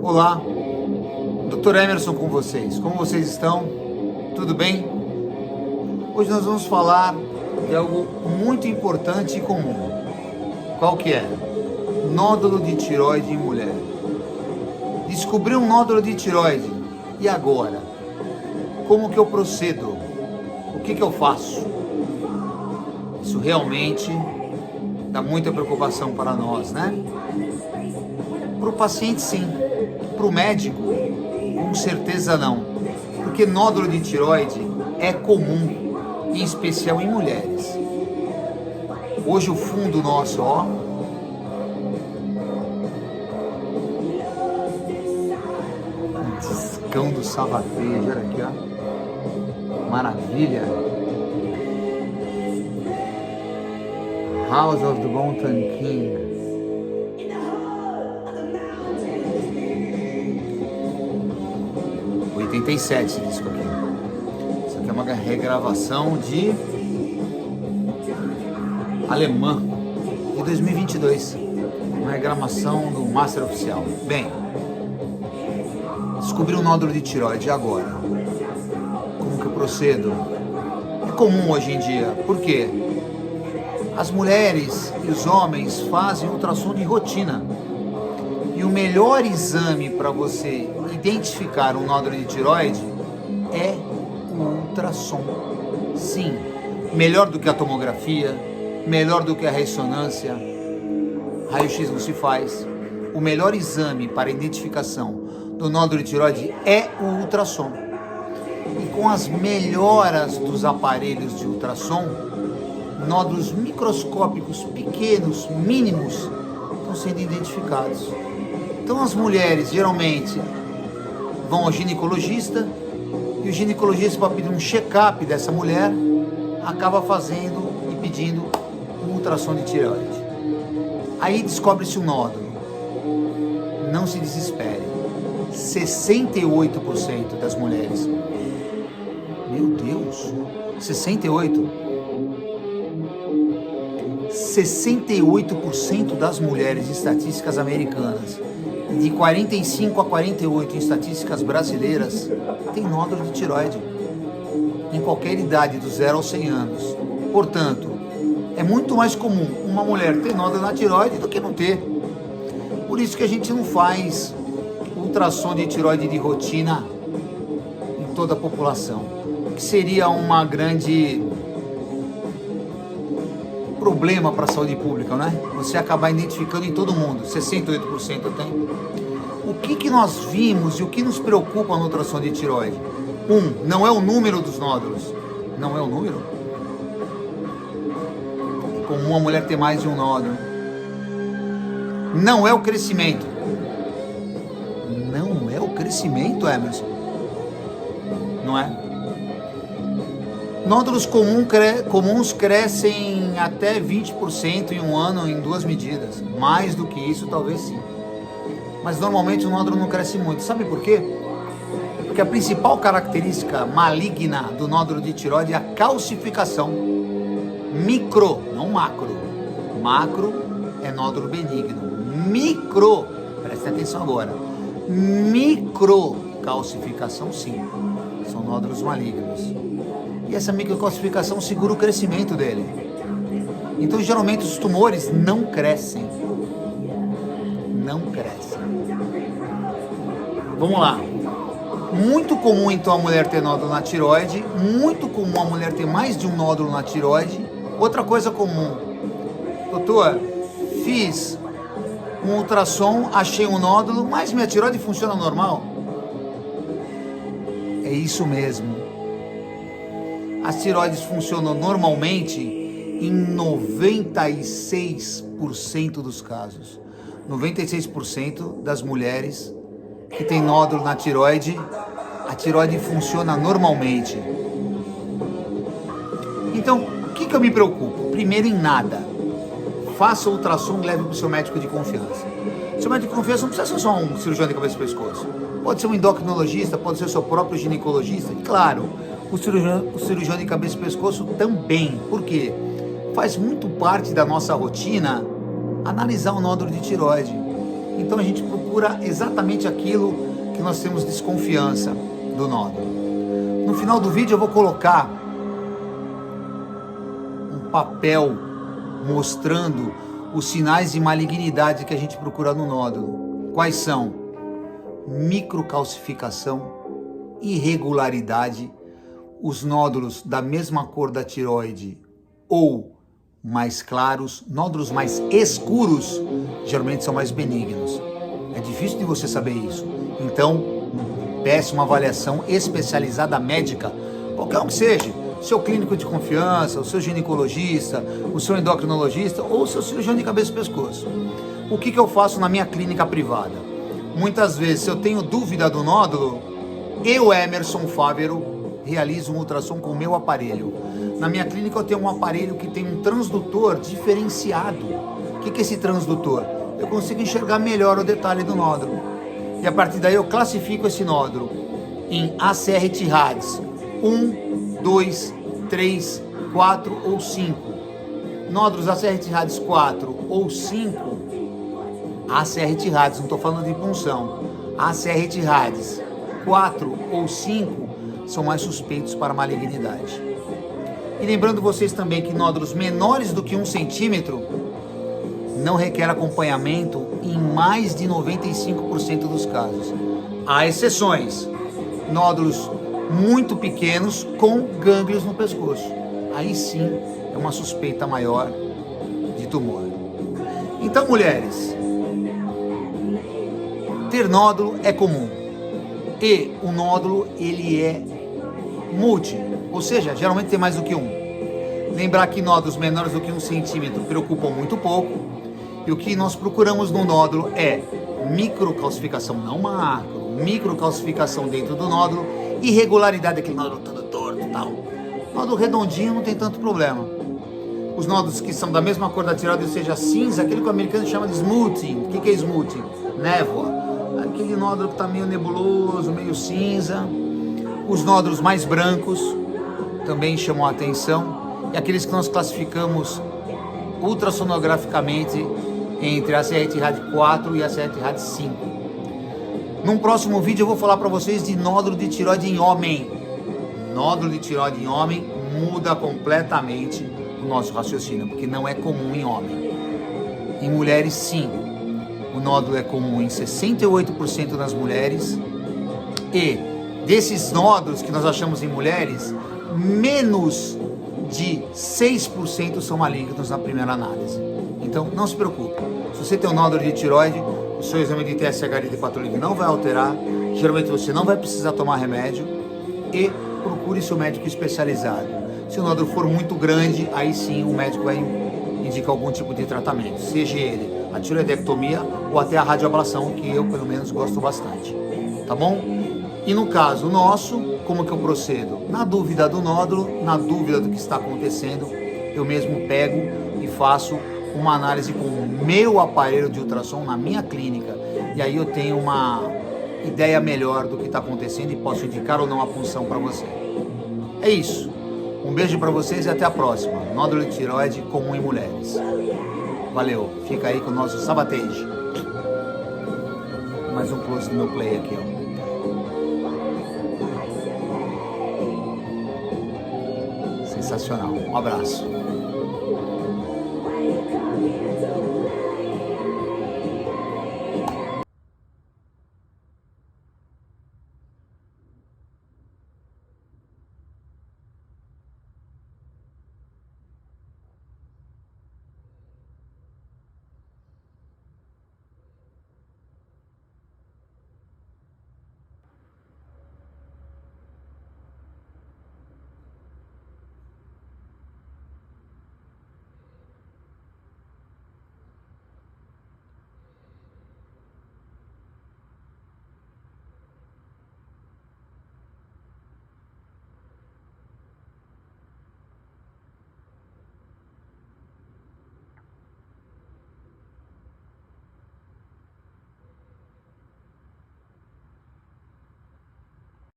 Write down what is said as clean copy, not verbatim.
Olá, Dr. Emerson com vocês. Como vocês estão? Tudo bem? Hoje nós vamos falar de algo muito importante e comum. Qual que é? Nódulo de tireoide em mulher. Descobri um nódulo de tireoide. E agora? Como que eu procedo? O que eu faço? Isso realmente dá muita preocupação para nós, né? Para o paciente, sim. Para o médico, com certeza não. Porque nódulo de tireoide é comum, em especial em mulheres. Hoje o fundo nosso, ó. Discão do Salvatejo, olha aqui, ó. Maravilha. House of the Mountain King. Esse disco aqui. Isso aqui é uma regravação de alemã de 2022. Uma regravação do Master Oficial. Bem, descobri um nódulo de tireoide agora. Como que eu procedo? É comum hoje em dia. Por quê? As mulheres e os homens fazem ultrassom de rotina. E o melhor exame para você identificar um nódulo de tireoide é o ultrassom. Sim, melhor do que a tomografia, melhor do que a ressonância, raio-x não se faz. O melhor exame para identificação do nódulo de tireoide é o ultrassom. E com as melhoras dos aparelhos de ultrassom, nódulos microscópicos pequenos, mínimos, estão sendo identificados. Então as mulheres geralmente vão ao ginecologista e o ginecologista, para pedir um check-up dessa mulher, acaba fazendo e pedindo um ultrassom de tireoide. Aí descobre-se um nódulo. Não se desespere. 68% das mulheres. Meu Deus! 68% das mulheres em estatísticas americanas, de 45 a 48 em estatísticas brasileiras, tem nódulo de tireoide, em qualquer idade, do 0 aos 100 anos. Portanto, é muito mais comum uma mulher ter nódulo na tireoide do que não ter. Por isso que a gente não faz ultrassom de tireoide de rotina em toda a população, que seria uma grande problema para a saúde pública, né? Você acabar identificando em todo mundo, 68% tem. O que nós vimos e o que nos preocupa no ultrassom de tireoide? Não é o número dos nódulos. Não é o número. É comum a mulher ter mais de um nódulo. Não é o crescimento. Não é o crescimento, Emerson. Não é? Nódulos comuns crescem até 20% em um ano em 2 medidas. Mais do que isso, talvez sim. Mas normalmente o nódulo não cresce muito. Sabe por quê? Porque a principal característica maligna do nódulo de tireoide é a calcificação. Micro, não macro. Macro é nódulo benigno. Micro, preste atenção agora. Microcalcificação, sim. São nódulos malignos. E essa microcalcificação segura o crescimento dele. Então, geralmente, os tumores não crescem. Não crescem. Vamos lá. Muito comum, então, a mulher ter nódulo na tireoide. Muito comum a mulher ter mais de um nódulo na tireoide. Outra coisa comum. Doutor, fiz um ultrassom, achei um nódulo, mas minha tireoide funciona normal. É isso mesmo. As tireoides funcionam normalmente em 96% dos casos. 96% das mulheres que têm nódulo na tireoide, a tireoide funciona normalmente. Então, o que eu me preocupo? Primeiro, em nada. Faça o ultrassom e leve para o seu médico de confiança. Seu médico de confiança não precisa ser só um cirurgião de cabeça e pescoço. Pode ser um endocrinologista, pode ser o seu próprio ginecologista. E claro, o cirurgião de cabeça e pescoço também. Por quê? Faz muito parte da nossa rotina analisar o nódulo de tireoide. Então a gente procura exatamente aquilo que nós temos desconfiança do nódulo. No final do vídeo eu vou colocar um papel mostrando os sinais de malignidade que a gente procura no nódulo. Quais são? Microcalcificação, irregularidade, os nódulos da mesma cor da tireoide ou mais claros, nódulos mais escuros geralmente são mais benignos. É difícil de você saber isso. Então, peça uma avaliação especializada médica, qualquer um que seja, seu clínico de confiança, o seu ginecologista, o seu endocrinologista ou o seu cirurgião de cabeça e pescoço. O que eu faço na minha clínica privada? Muitas vezes, se eu tenho dúvida do nódulo, eu, Emerson Fávero, realizo um ultrassom com o meu aparelho. Na minha clínica eu tenho um aparelho que tem um transdutor diferenciado. O que é esse transdutor? Eu consigo enxergar melhor o detalhe do nódulo. E a partir daí eu classifico esse nódulo em ACR TIRADS 1, 2, 3, 4 ou 5. Nódulos ACR TIRADS 4 ou 5, ACR TIRADS, não estou falando de punção, ACR TIRADS 4 ou 5 são mais suspeitos para malignidade. E lembrando vocês também que nódulos menores do que 1 centímetro não requer acompanhamento em mais de 95% dos casos. Há exceções, nódulos muito pequenos com gânglios no pescoço. Aí sim é uma suspeita maior de tumor. Então, mulheres, ter nódulo é comum. E o nódulo, ele é multi, ou seja, geralmente tem mais do que um. Lembrar que nódulos menores do que 1 centímetro preocupam muito pouco. E o que nós procuramos no nódulo é microcalcificação, não macro, microcalcificação dentro do nódulo, irregularidade, aquele nódulo todo torto e tal. Nódulo redondinho não tem tanto problema. Os nódulos que são da mesma cor da tireoide, ou seja, cinza, aquele que o americano chama de smoothing. O que é smoothing? Névoa. Aquele nódulo que está meio nebuloso, meio cinza. Os nódulos mais brancos também chamam a atenção. E aqueles que nós classificamos ultrassonograficamente entre a ACR TIRADS 4 e a ACR TIRADS 5. Num próximo vídeo eu vou falar para vocês de nódulo de tireoide em homem. Nódulo de tireoide em homem muda completamente o nosso raciocínio, porque não é comum em homem. Em mulheres, sim. O nódulo é comum em 68% das mulheres. E desses nódulos que nós achamos em mulheres, menos de 6% são malignos na primeira análise. Então, não se preocupe. Se você tem um nódulo de tireoide, o seu exame de TSH de hepatolítico não vai alterar. Geralmente você não vai precisar tomar remédio. E procure seu médico especializado. Se o nódulo for muito grande, aí sim o médico vai indicar algum tipo de tratamento. Seja ele a tireoidectomia ou até a radioablação, que eu, pelo menos, gosto bastante. Tá bom? E no caso nosso, como que eu procedo? Na dúvida do nódulo, na dúvida do que está acontecendo, eu mesmo pego e faço uma análise com o meu aparelho de ultrassom na minha clínica. E aí eu tenho uma ideia melhor do que está acontecendo e posso indicar ou não a punção para você. É isso. Um beijo para vocês e até a próxima. Nódulo de tireoide comum em mulheres. Valeu. Fica aí com o nosso Sabatege. Mais um close do meu play aqui, ó. Sensacional. Um abraço.